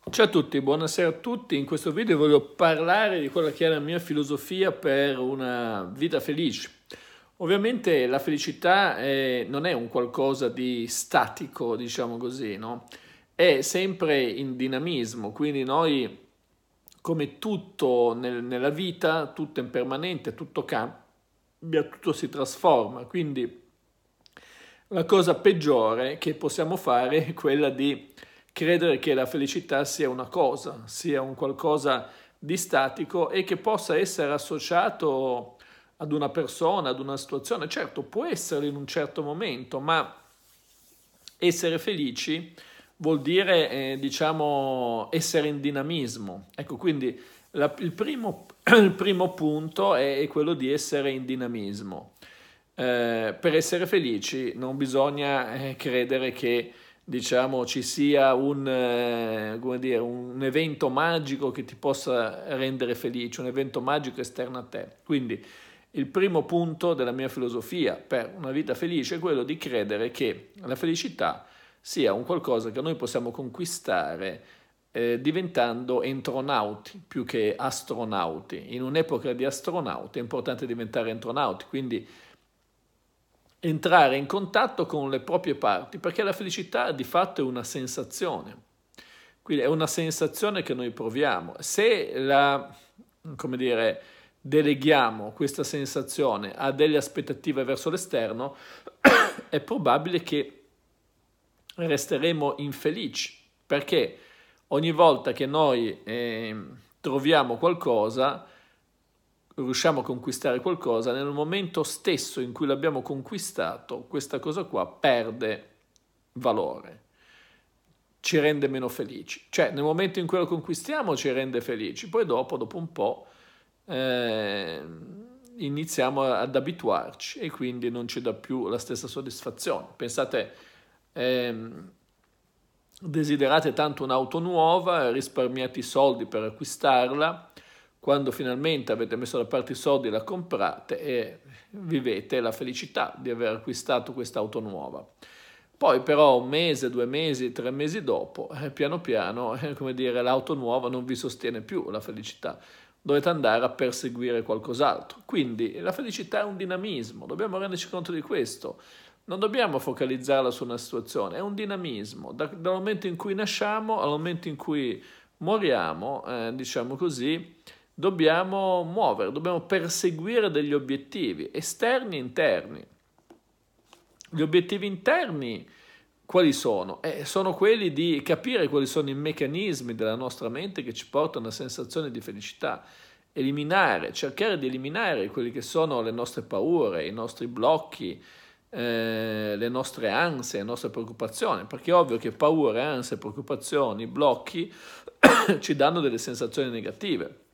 Ciao a tutti, buonasera a tutti. In questo video voglio parlare di quella che è la mia filosofia per una vita felice. Ovviamente la felicità non è un qualcosa di statico, diciamo così, no? È sempre in dinamismo, quindi noi, come tutto nella vita, tutto è impermanente, tutto cambia, tutto si trasforma, quindi la cosa peggiore che possiamo fare è quella di credere che la felicità sia una cosa, sia un qualcosa di statico e che possa essere associato ad una persona, ad una situazione. Certo, può essere in un certo momento, ma essere felici vuol dire, diciamo, essere in dinamismo. Ecco, quindi il primo punto è quello di essere in dinamismo. Per essere felici non bisogna credere che diciamo, ci sia come dire, un evento magico che ti possa rendere felice, un evento magico esterno a te. Quindi il primo punto della mia filosofia per una vita felice è quello di credere che la felicità sia un qualcosa che noi possiamo conquistare diventando entronauti più che astronauti. In un'epoca di astronauti è importante diventare entronauti, quindi entrare in contatto con le proprie parti, perché la felicità di fatto è una sensazione. Quindi è una sensazione che noi proviamo. Se come dire, deleghiamo questa sensazione a delle aspettative verso l'esterno, è probabile che resteremo infelici, perché ogni volta che noi troviamo qualcosa, riusciamo a conquistare qualcosa, nel momento stesso in cui l'abbiamo conquistato, questa cosa qua perde valore, ci rende meno felici. Cioè, nel momento in cui lo conquistiamo ci rende felici, poi dopo un po' iniziamo ad abituarci e quindi non ci dà più la stessa soddisfazione. Pensate, desiderate tanto un'auto nuova, risparmiate i soldi per acquistarla, quando finalmente avete messo da parte i soldi la comprate e vivete la felicità di aver acquistato quest'auto nuova. Poi però un mese, 2 mesi, 3 mesi dopo, piano piano, come dire, l'auto nuova non vi sostiene più la felicità. Dovete andare a perseguire qualcos'altro. Quindi la felicità è un dinamismo, dobbiamo renderci conto di questo. Non dobbiamo focalizzarla su una situazione, è un dinamismo. Dal momento in cui nasciamo al momento in cui moriamo, diciamo così, dobbiamo muovere, dobbiamo perseguire degli obiettivi esterni e interni. Gli obiettivi interni quali sono? Sono quelli di capire quali sono i meccanismi della nostra mente che ci portano a una sensazione di felicità, cercare di eliminare quelli che sono le nostre paure, i nostri blocchi, le nostre ansie, le nostre preoccupazioni, perché è ovvio che paure, ansie, preoccupazioni, blocchi ci danno delle sensazioni negative.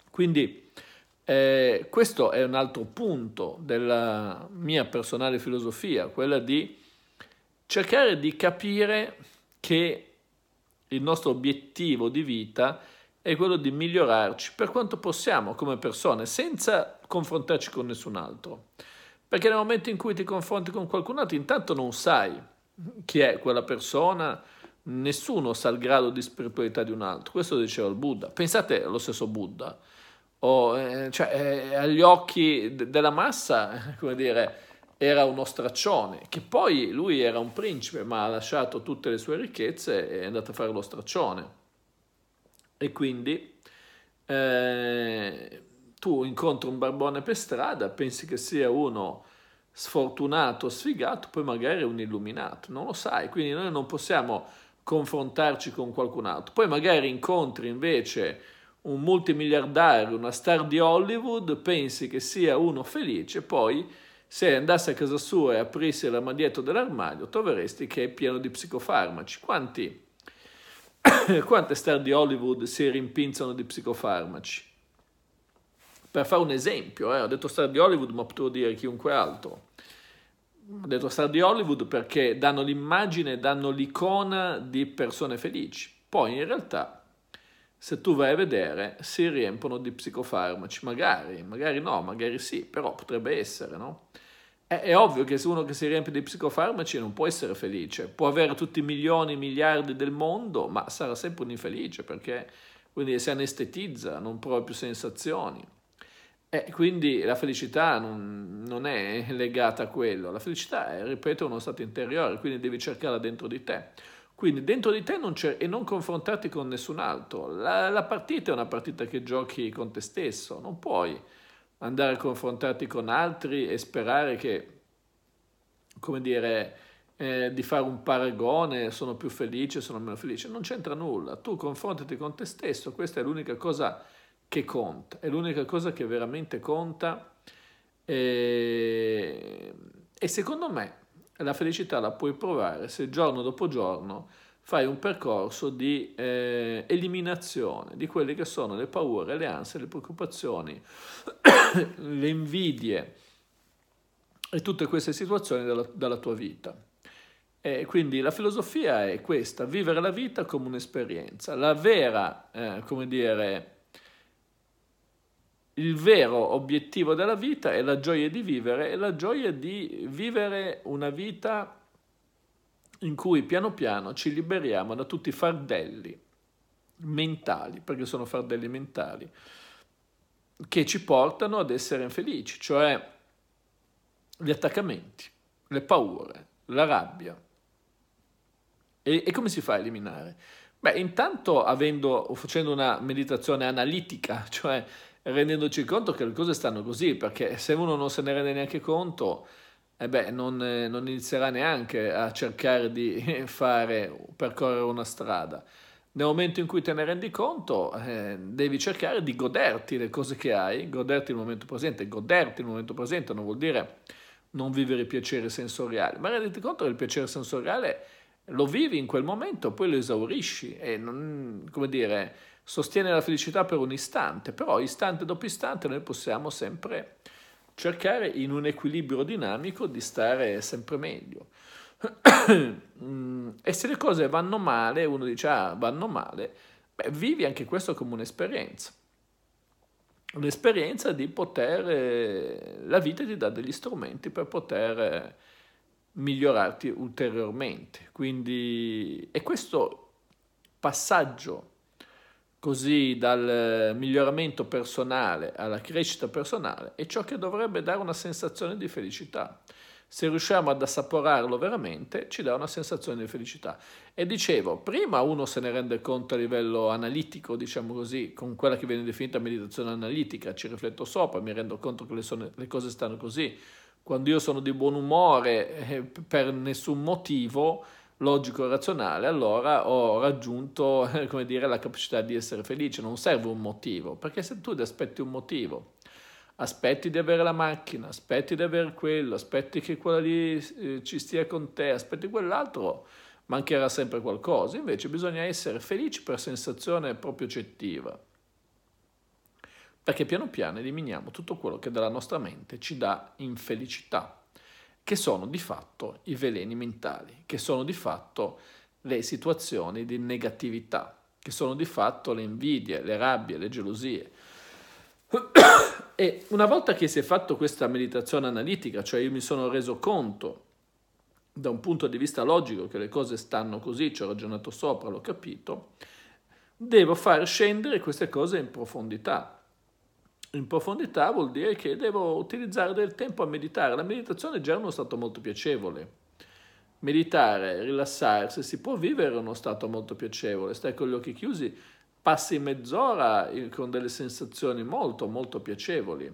Quindi questo è un altro punto della mia personale filosofia, quella di cercare di capire che il nostro obiettivo di vita è quello di migliorarci per quanto possiamo come persone, senza confrontarci con nessun altro. Perché nel momento in cui ti confronti con qualcun altro, intanto non sai chi è quella persona, nessuno sa il grado di spiritualità di un altro. Questo diceva il Buddha. Pensate allo stesso Buddha. Agli occhi della massa, come dire, era uno straccione, che poi lui era un principe, ma ha lasciato tutte le sue ricchezze e è andato a fare lo straccione. E quindi tu incontri un barbone per strada, pensi che sia uno sfortunato, sfigato, poi magari è un illuminato, non lo sai, quindi noi non possiamo confrontarci con qualcun altro. Poi magari incontri invece un multimiliardario, una star di Hollywood, pensi che sia uno felice, poi se andassi a casa sua e aprissi l'armadietto dell'armadio troveresti che è pieno di psicofarmaci. Quante star di Hollywood si rimpinzano di psicofarmaci? Per fare un esempio, ho detto star di Hollywood, ma potevo dire chiunque altro. Ho detto star di Hollywood perché danno l'immagine, danno l'icona di persone felici. Poi in realtà, se tu vai a vedere, si riempiono di psicofarmaci. Magari no, magari sì, però potrebbe essere, no? È ovvio che se uno che si riempie di psicofarmaci non può essere felice, può avere tutti i milioni, miliardi del mondo, ma sarà sempre un infelice perché quindi si anestetizza, non prova più sensazioni. E quindi la felicità non è legata a quello, la felicità è, ripeto, uno stato interiore, quindi devi cercarla dentro di te. Quindi dentro di te e non confrontarti con nessun altro. La partita è una partita che giochi con te stesso, non puoi andare a confrontarti con altri e sperare che, come dire, di fare un paragone, sono più felice, sono meno felice, non c'entra nulla, tu confrontati con te stesso, questa è l'unica cosa che conta, è l'unica cosa che veramente conta e secondo me la felicità la puoi provare se giorno dopo giorno fai un percorso di eliminazione di quelle che sono le paure, le ansie, le preoccupazioni, le invidie e tutte queste situazioni dalla tua vita. E quindi la filosofia è questa, vivere la vita come un'esperienza. La vera, come dire, il vero obiettivo della vita è la gioia di vivere e la gioia di vivere una vita in cui piano piano ci liberiamo da tutti i fardelli mentali, perché sono fardelli mentali, che ci portano ad essere infelici, cioè gli attaccamenti, le paure, la rabbia. E come si fa a eliminare? Beh, intanto facendo una meditazione analitica, cioè rendendoci conto che le cose stanno così, perché se uno non se ne rende neanche conto, non inizierà neanche a cercare di percorrere una strada. Nel momento in cui te ne rendi conto, devi cercare di goderti le cose che hai, goderti il momento presente. Goderti il momento presente non vuol dire non vivere i piaceri sensoriali, ma renditi conto che il piacere sensoriale lo vivi in quel momento, poi lo esaurisci e non, come dire, sostiene la felicità per un istante, però istante dopo istante noi possiamo sempre cercare in un equilibrio dinamico di stare sempre meglio. E se le cose vanno male, uno dice vanno male, vivi anche questo come un'esperienza di la vita ti dà degli strumenti per poter migliorarti ulteriormente. Quindi è questo passaggio così dal miglioramento personale alla crescita personale è ciò che dovrebbe dare una sensazione di felicità. Se riusciamo ad assaporarlo veramente, ci dà una sensazione di felicità. E dicevo, prima uno se ne rende conto a livello analitico, diciamo così, con quella che viene definita meditazione analitica, ci rifletto sopra, mi rendo conto che le cose stanno così. Quando io sono di buon umore per nessun motivo logico e razionale, allora ho raggiunto, come dire, la capacità di essere felice. Non serve un motivo, perché se tu ti aspetti un motivo, aspetti di avere la macchina, aspetti di avere quello, aspetti che quella lì ci stia con te, aspetti quell'altro, mancherà sempre qualcosa. Invece bisogna essere felici per sensazione proprio oggettiva, perché piano piano eliminiamo tutto quello che dalla nostra mente ci dà infelicità, che sono di fatto i veleni mentali, che sono di fatto le situazioni di negatività, che sono di fatto le invidie, le rabbie, le gelosie. E una volta che si è fatto questa meditazione analitica, cioè io mi sono reso conto da un punto di vista logico che le cose stanno così, ci ho ragionato sopra, l'ho capito, devo far scendere queste cose in profondità. In profondità vuol dire che devo utilizzare del tempo a meditare. La meditazione è già uno stato molto piacevole. Meditare, rilassarsi, si può vivere uno stato molto piacevole. Stai con gli occhi chiusi, passi mezz'ora con delle sensazioni molto, molto piacevoli.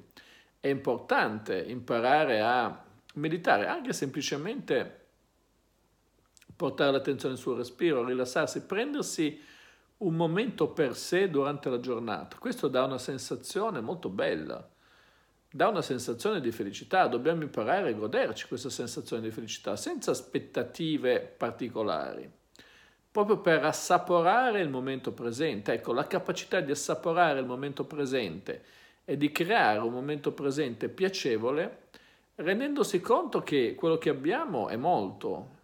È importante imparare a meditare, anche semplicemente portare l'attenzione sul respiro, rilassarsi, prendersi un momento per sé durante la giornata. Questo dà una sensazione molto bella, dà una sensazione di felicità. Dobbiamo imparare a goderci questa sensazione di felicità senza aspettative particolari, proprio per assaporare il momento presente. Ecco, la capacità di assaporare il momento presente e di creare un momento presente piacevole, rendendosi conto che quello che abbiamo è molto.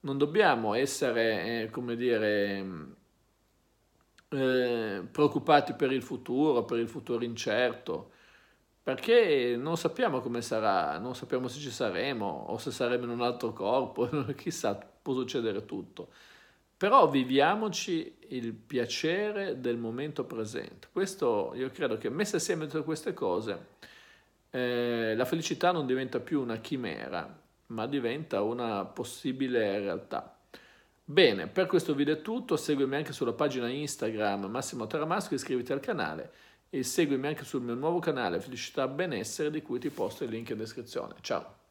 Non dobbiamo essere, come dire, preoccupati per il futuro incerto. perché non sappiamo come sarà, non sappiamo se ci saremo o se saremo in un altro corpo, chissà, può succedere tutto. Però viviamoci il piacere del momento presente. Questo io credo che messe assieme tutte queste cose, la felicità non diventa più una chimera, ma diventa una possibile realtà. Bene, per questo video è tutto, seguimi anche sulla pagina Instagram Massimo Taramasco, iscriviti al canale e seguimi anche sul mio nuovo canale Felicità Benessere, di cui ti posto il link in descrizione. Ciao!